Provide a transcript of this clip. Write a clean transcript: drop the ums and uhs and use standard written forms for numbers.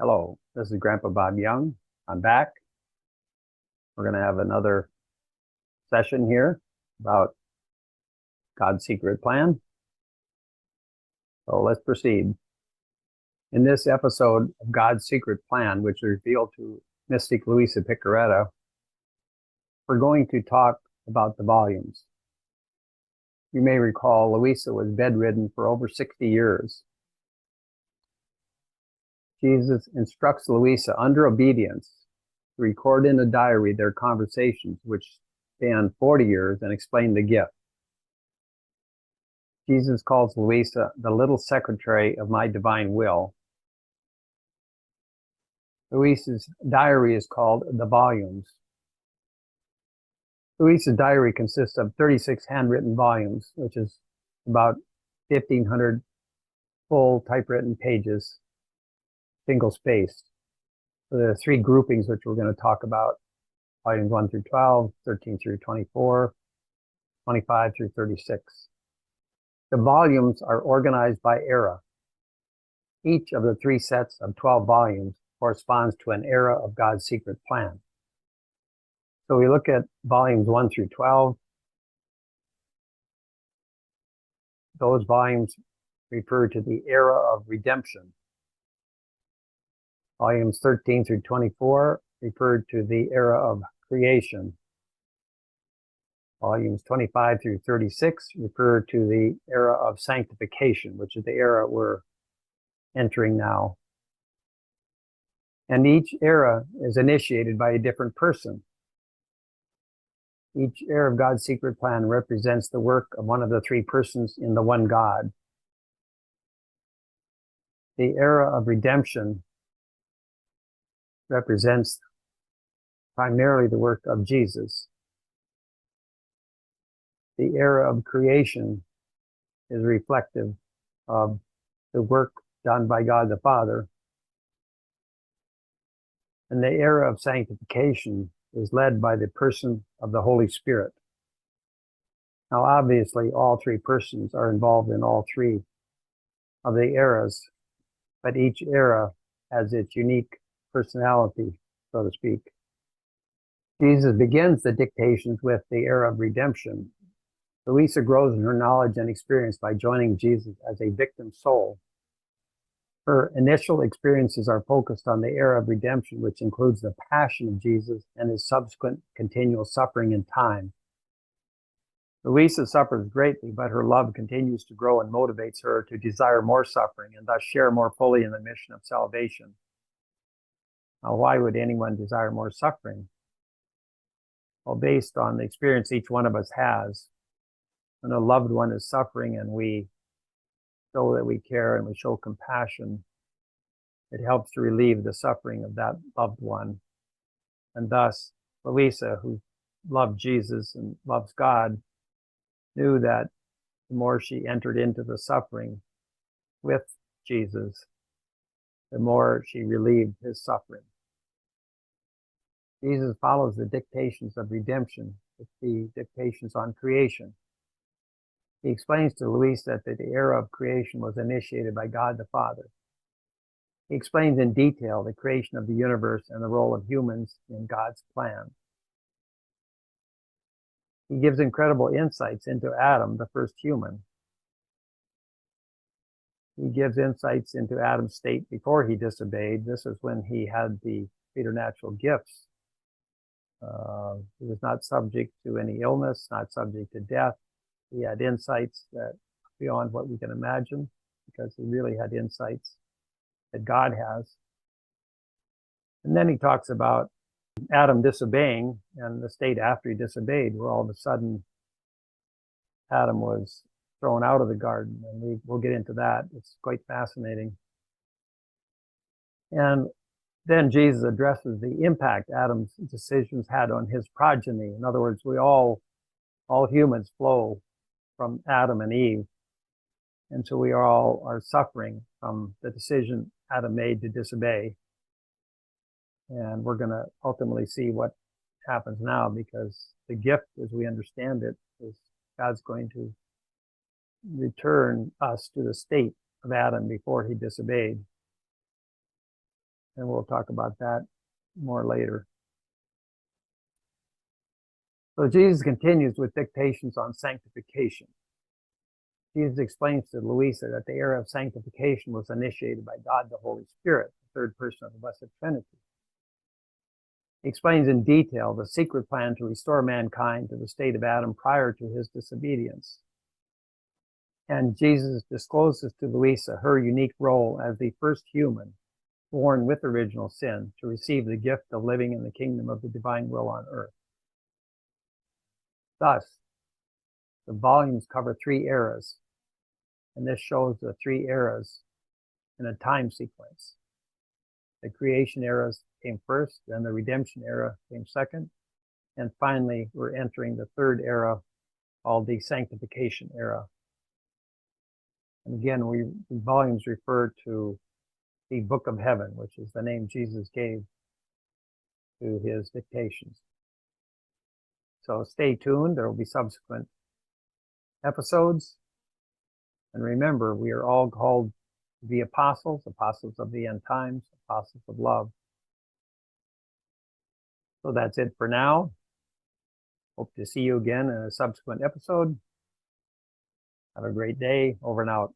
Hello, this is Grandpa Bob Young. I'm back. We're going to have another session here about God's secret plan. So let's proceed. In this episode of God's secret plan, which is revealed to Mystic Luisa Piccarreta, we're going to talk about the volumes. You may recall Luisa was bedridden for over 60 years. Jesus instructs Luisa under obedience to record in a diary their conversations, which span 40 years, and explain the gift. Jesus calls Luisa the little secretary of my divine will. Luisa's diary is called the volumes. Luisa's diary consists of 36 handwritten volumes, which is about 1,500 full typewritten pages, single-spaced. So there are three groupings which we're going to talk about: volumes 1 through 12, 13 through 24, 25 through 36. The volumes are organized by era. Each of the three sets of 12 volumes corresponds to an era of God's secret plan. So we look at volumes 1 through 12. Those volumes refer to the era of redemption. Volumes 13 through 24 referred to the era of creation. Volumes 25 through 36 refer to the era of sanctification, which is the era we're entering now. And each era is initiated by a different person. Each era of God's secret plan represents the work of one of the three persons in the one God. The era of redemption represents primarily the work of Jesus. The era of creation is reflective of the work done by God the Father. And the era of sanctification is led by the person of the Holy Spirit. Now, obviously, all three persons are involved in all three of the eras, but each era has its unique personality, so to speak. Jesus begins the dictations with the era of redemption. Luisa grows in her knowledge and experience by joining Jesus as a victim soul. Her initial experiences are focused on the era of redemption, which includes the passion of Jesus and his subsequent continual suffering in time. Luisa suffers greatly, but her love continues to grow and motivates her to desire more suffering and thus share more fully in the mission of salvation. Now, why would anyone desire more suffering? Well, based on the experience each one of us has, when a loved one is suffering and we show that we care and we show compassion, it helps to relieve the suffering of that loved one. And thus, Luisa, who loved Jesus and loves God, knew that the more she entered into the suffering with Jesus, the more she relieved his suffering. Jesus follows the dictations of redemption with the dictations on creation. He explains to Luisa that the era of creation was initiated by God the Father. He explains in detail the creation of the universe and the role of humans in God's plan. He gives incredible insights into Adam, the first human. He gives insights into Adam's state before he disobeyed. This is when he had the preternatural gifts. He was not subject to any illness, not subject to death. He had insights that beyond what we can imagine, because he really had insights that God has. And then he talks about Adam disobeying and the state after he disobeyed, where all of a sudden Adam was thrown out of the garden. And we'll get into that. It's quite fascinating. And then Jesus addresses the impact Adam's decisions had on his progeny. In other words, all humans flow from Adam and Eve. And so we all are suffering from the decision Adam made to disobey. And we're going to ultimately see what happens now, because the gift, as we understand it, is God's going to return us to the state of Adam before he disobeyed. and we'll talk about that more later. So Jesus continues with dictations on sanctification. Jesus explains to Luisa that the era of sanctification was initiated by God the Holy Spirit, the third person of the Blessed Trinity. He explains in detail the secret plan to restore mankind to the state of Adam prior to his disobedience. And Jesus discloses to Luisa her unique role as the first human born with original sin to receive the gift of living in the kingdom of the divine will on earth. Thus, the volumes cover 3 eras, and this shows the 3 eras in a time sequence. The creation era came first, then the redemption era came second, and finally we're entering the 3rd era called the sanctification era. And again, the volumes refer to the Book of Heaven, which is the name Jesus gave to his dictations. So stay tuned. There will be subsequent episodes. And remember, we are all called to be apostles, apostles of the end times, apostles of love. So that's it for now. Hope to see you again in a subsequent episode. Have a great day. Over and out.